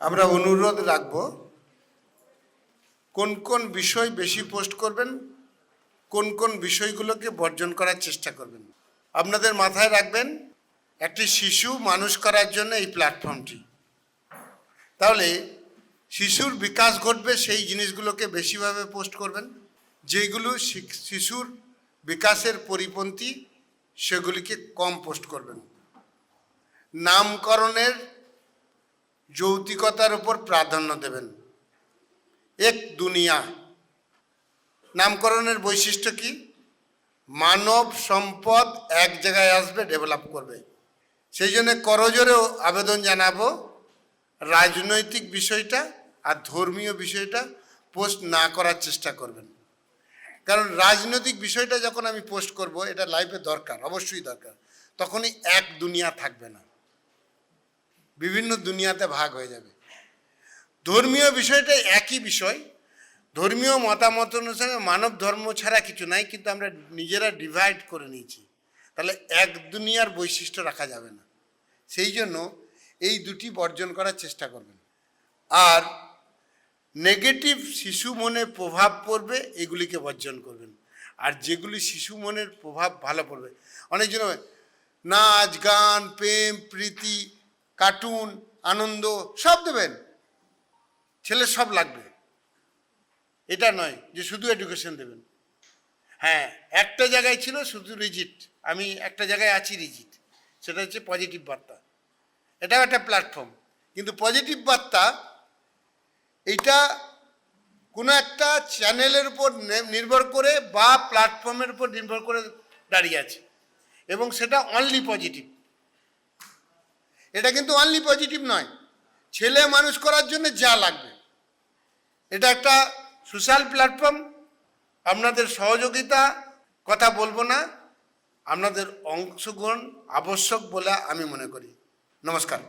আমরা অনুরোধ রাখব কোন কোন বিষয় বেশি পোস্ট করবেন, কোন কোন বিষয়গুলোকে বর্জন করার চেষ্টা করবেন। আপনাদের মাথায় রাখবেন একটি শিশু মানুষ করার জন্য এই প্ল্যাটফর্মটি, তাহলে শিশুর বিকাশ ঘটবে সেই জিনিসগুলোকে বেশিভাবে পোস্ট করবেন। যেগুলো শিশুর বিকাশের পরিপন্থী সেগুলিকে কম পোস্ট করবেন। নামকরণের যৌক্তিকতার উপর প্রাধান্য দেবেন। এক দুনিয়া নামকরণের বৈশিষ্ট্য কি? মানব সম্পদ এক জায়গায় আসবে, ডেভেলপ করবে। সেই জন্য করজোরেও আবেদন জানাবো রাজনৈতিক বিষয়টা আর ধর্মীয় বিষয়টা পোস্ট না করার চেষ্টা করবেন। কারণ রাজনৈতিক বিষয়টা যখন আমি পোস্ট করব, এটা লাইফে দরকার, অবশ্যই দরকার, তখনই এক দুনিয়া থাকবে না, বিভিন্ন দুনিয়াতে ভাগ হয়ে যাবে। ধর্মীয় বিষয়টা একই বিষয়, ধর্মীয় মতামত অনুসারে মানব ধর্ম ছাড়া কিছু নাই, কিন্তু আমরা নিজেরা ডিভাইড করে নিয়েছি। তাহলে এক দুনিয়ার বৈশিষ্ট্য রাখা যাবে না, সেই জন্য এই দুটি বর্জন করার চেষ্টা করবেন। আর নেগেটিভ শিশু মনে প্রভাব পড়বে এগুলিকে বর্জন করবেন। আর যেগুলি শিশু মনের প্রভাব ভালো পড়বে, অনেকজন নাচ গান প্রেম প্রীতি কার্টুন আনন্দ সব দেবেন, ছেলে সব লাগবে, এটা নয় যে শুধু এডুকেশন দেবেন। হ্যাঁ, একটা জায়গায় ছিল শুধু রিজিট, আমি একটা জায়গায় আছি রিজিট, সেটা হচ্ছে পজিটিভ বার্তা। এটাও একটা প্ল্যাটফর্ম, কিন্তু পজিটিভ বার্তা এইটা কোনো একটা চ্যানেলের উপর নির্ভর করে বা প্ল্যাটফর্মের উপর নির্ভর করে দাঁড়িয়ে আছে, এবং সেটা অনলি পজিটিভ। এটা কিন্তু অনলি পজিটিভ নয়, ছেলে মানুষ করার জন্য যা লাগবে। এটা একটা সোশ্যাল প্ল্যাটফর্ম, আপনাদের সহযোগিতা কথা বলবো না, আপনাদের অংশগ্রহণ আবশ্যক বলে আমি মনে করি। নমস্কার।